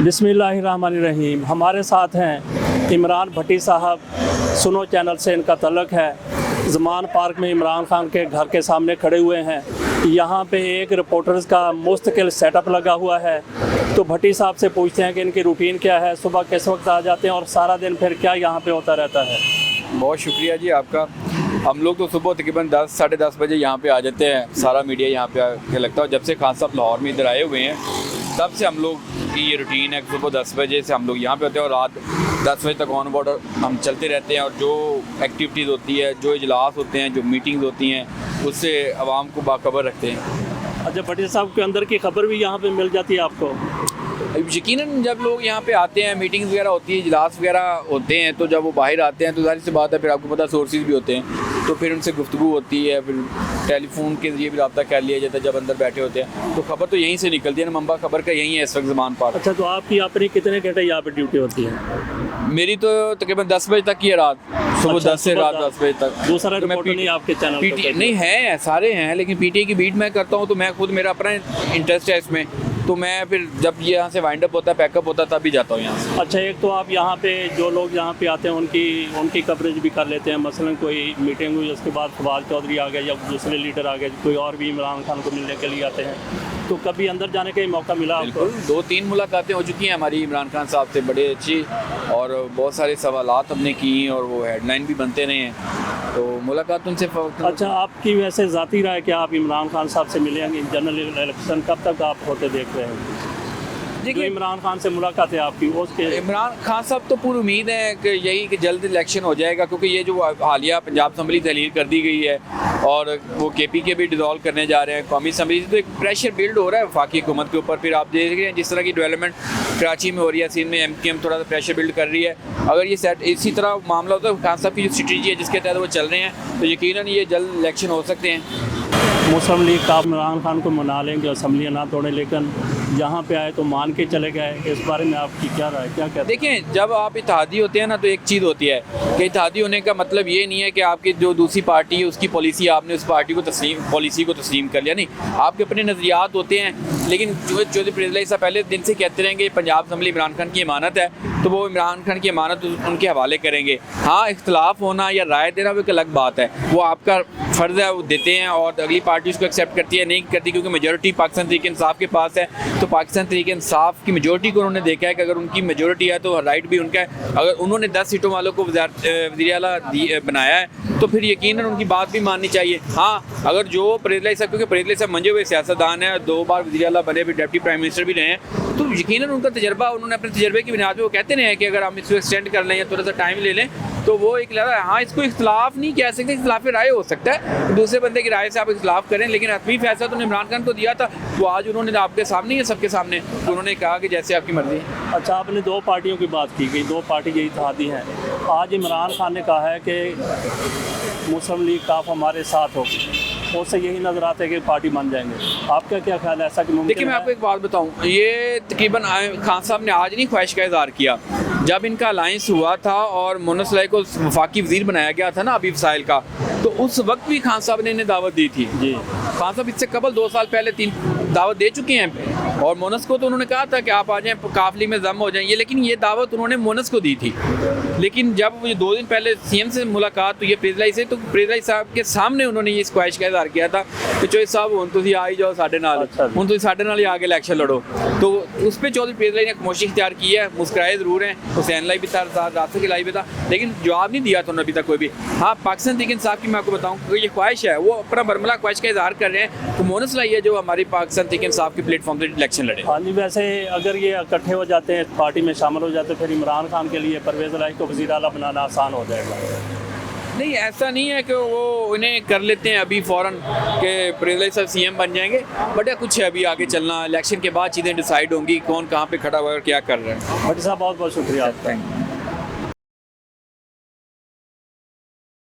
बिस्मिल्लाहिर्रहमानिर्रहीम। हमारे साथ हैं इमरान भट्टी साहब, सुनो चैनल से इनका तल्लुक़ है। ज़मान पार्क में इमरान खान के घर के सामने खड़े हुए हैं। यहाँ पे एक रिपोर्टर्स का मुस्तकिल सेटअप लगा हुआ है। तो भट्टी साहब से पूछते हैं कि इनकी रूटीन क्या है, सुबह किस वक्त आ जाते हैं और सारा दिन फिर क्या यहाँ पे होता रहता है। बहुत शुक्रिया जी आपका। हम लोग तो सुबह तकरीबन 10 साढ़े 10 बजे यहाँ पे आ जाते हैं। सारा मीडिया यहाँ पे आके लगता है। जब से खान साहब लाहौर में इधर आए हुए हैं तब से हम लोग की ये रूटीन है। सुबह 10 बजे से हम लोग यहाँ पे होते हैं और रात 10 बजे तक ऑन बॉर्डर हम चलते रहते हैं। और जो एक्टिविटीज़ होती है, जो इजलास होते हैं, जो मीटिंग्स होती हैं, उससे आवाम को बाखबर रखते हैं। अच्छा, भट्टी साहब के अंदर की खबर भी यहाँ पे मिल जाती है आपको? यकीनन जब लोग यहाँ पे आते हैं, मीटिंग्स वगैरह होती है, इजलास वगैरह होते हैं, तो जब वो बाहर आते हैं तो जाहिर सी बात है फिर आपको पता सोर्सेज भी होते हैं, तो फिर उनसे गुफ्तगू होती है, फिर टेलीफोन के जरिए भी रब्ता कर लिया जाता है जब अंदर बैठे होते हैं। तो खबर तो यहीं से निकलती है ना, मंबा खबर का यहीं है इस वक्त ज़मान पार्क। अच्छा, तो आपकी अपनी कितने घंटे यहाँ पे ड्यूटी होती है? मेरी तो तकरीबन 10 बजे तक की है रात, सुबह अच्छा, 10 से रात 10 बजे तक। दूसरा तो मैं रिपोर्टर नहीं आपके चैनल पीटी नहीं है, सारे हैं, लेकिन पीटीए की बीट मैं करता हूँ तो मैं खुद, मेरा अपना इंटरेस्ट है इसमें, तो मैं फिर जब ये यहाँ से वाइंड अप होता है, पैकअप होता है, तब भी जाता हूँ यहाँ से। अच्छा, एक तो आप यहाँ पे जो लोग यहाँ पे आते हैं उनकी कवरेज भी कर लेते हैं। मसलन कोई मीटिंग हुई, उसके बाद फवाद चौधरी आ गए या दूसरे लीडर आ गए, कोई और भी इमरान खान को मिलने के लिए आते हैं, तो कभी अंदर जाने का ही मौका मिला आपको? 2-3 मुलाकातें हो चुकी हैं हमारी इमरान खान साहब से, बड़े अच्छी, और बहुत सारे सवालात हमने की और वो हेडलाइन भी बनते रहे हैं, तो मुलाकात उनसे। अच्छा, आपकी वैसे ज़ाती राय क्या, आप इमरान खान साहब से मिलेंगे? जनरल इलेक्शन कब तक आप होते देख रहे हैं? जो इमरान खान से मुलाकात है आपकी, उसके इमरान खान साहब तो पूरी उम्मीद है कि यही कि जल्द इलेक्शन हो जाएगा, क्योंकि ये जो हालिया पंजाब असम्बली तहलील कर दी गई है और वो केपी के भी डिज़ोल्व करने जा रहे हैं कौमी असम्बली, तो एक प्रेशर बिल्ड हो रहा है वफाकी हुकूमत के ऊपर। फिर आप देख रहे हैं जिस तरह की डेवलपमेंट कराची में हो रही है, सिंध में MKM थोड़ा सा प्रेशर बिल्ड कर रही है। अगर ये सेट इसी तरह मामला होता है, खान साहब की जो स्ट्रेटजी है जिसके तहत वो चल रहे हैं, तो यकीनन ये जल्द इलेक्शन हो सकते हैं। मुस्लिम लीग का इमरान खान को मना लेंगे, असम्बलियाँ ना तोड़ें, लेकिन जहाँ पे आए तो मान के चले गए। इस बारे में आपकी क्या राय, क्या कहते हैं? देखिए, जब आप इत्तेहादी होते हैं ना, तो एक चीज़ होती है कि इत्तेहादी होने का मतलब ये नहीं है कि आपकी जो दूसरी पार्टी है उसकी पॉलिसी, आपने उस पार्टी को पॉलिसी को तस्लीम कर लिया। नहीं, आपके अपने नज़रियात होते हैं। लेकिन जो चौधरी फरीद साहब पहले दिन से कहते रहेंगे पंजाब असम्बली इमरान खान की अमानत है, तो वो इमरान खान की अमानत उनके हवाले करेंगे। हाँ, इख्तलाफ होना या राय देना वो एक अलग बात है, वो आपका फ़र्ज़ है, वो देते हैं और अगली पार्टी उसको एक्सेप्ट करती है, नहीं करती, क्योंकि मेजॉरिटी पाकिस्तान तहरीक इंसाफ के पास है। तो पाकिस्तान तहरीक इंसाफ की मेजॉरिटी को उन्होंने देखा है कि अगर उनकी मेजॉरिटी है तो राइट भी उनका है। अगर उन्होंने 10 सीटों वालों को वज़ीर आला बनाया है तो फिर यकीनन उनकी बात भी माननी चाहिए। हाँ, अगर जो फरीद साहब, क्योंकि फरीद साहब मंजे हुए सियासतदान हैं, 2 बार वज़ीर आला बने, फिर डिप्टी प्राइम मिनिस्टर भी रहे हैं, तो यकीनन उनका तजर्बा, उन्होंने अपने तजर्बे की बुनियाद पर वो कहते हैं कि अगर हम इसको एक्सटेंड कर लें या थोड़ा सा टाइम ले लें, तो वो एक लगा है। हाँ, इसको इख्तलाफ नहीं कह सकते, इख्तलाफ राय हो सकता है, दूसरे बंदे की राय से आप इख्तलाफ करें, लेकिन हतमी फैसला तो इमरान खान को दिया था, वो आज उन्होंने आपके सामने ही, सबके सामने उन्होंने कहा कि जैसे आपकी मर्जी। अच्छा, आपने 2 पार्टियों की बात की गई, 2 पार्टी के इत्तेहादी हैं। आज इमरान खान ने कहा है कि मुस्लिम लीग काफ हमारे साथ हो, उससे यही नज़र आता है कि पार्टी बन जाएंगे। आपका क्या ख्याल है, ऐसा कि मुमकिन? देखिए, मैं आपको एक बात बताऊं, ये तकरीबन खान साहब ने आज नहीं ख्वाहिश का इज़हार किया, जब इनका अलायंस हुआ था और मोनस लाई को वफाकी वज़ीर बनाया गया था ना अभी वसाइल का, तो उस वक्त भी खान साहब ने इन्हें दावत दी थी। जी, खान साहब इससे कबल 2 साल पहले 3 दावत दे चुके हैं, और मोनस को तो उन्होंने कहा था कि आप आ जाएं, काफिले में जम हो जाएं, लेकिन ये दावत उन्होंने मोनस को दी थी। लेकिन जब 2 दिन पहले CM से मुलाकात हुई है फरीद से, तो फरीद साहब के सामने उन्होंने ये ख्वाहिश का इज़हार किया था कि चौधरी साहब हुण तुसीं आ ही जाओ साडे नाल, हुण तुसीं साडे नाल ही आके इलेक्शन लड़ो। तो उस पर चौधरी फरीद ने खामोशी इख्तियार की है, मुस्कुराए ज़रूर हैं, हुसैन लाई भी था, रास्ते के लाई भी था, लेकिन जवाब नहीं दिया था उन्होंने अभी तक कोई भी। हाँ, पाकिस्तान तहरीक इंसाफ की मैं आपको बताऊँ, ये ख्वाहिश है, वो अपना बरमला ख्वाहिश का इज़हार कर रहे हैं, तो मोनस लाई है जो हमारी पाकिस्तान तहरीक इंसाफ की प्लेटफॉर्म पर इलेक्शन लड़े। हाँ जी, वैसे अगर ये इकट्ठे हो जाते हैं, पार्टी में शामिल हो जाते हैं, फिर इमरान खान के लिए परवेज़ इलाही को वज़ीर आला बनाना आसान हो जाएगा? नहीं, ऐसा नहीं है कि वो इन्हें कर लेते हैं अभी फ़ौरन कि फरीद साहब CM बन जाएंगे, बट कुछ है अभी आगे चलना, इलेक्शन के बाद चीज़ें डिसाइड होंगी, कौन कहाँ पे खड़ा हुआ है और क्या कर रहा है। भट्टी साहब, बहुत बहुत शुक्रिया। Thank you.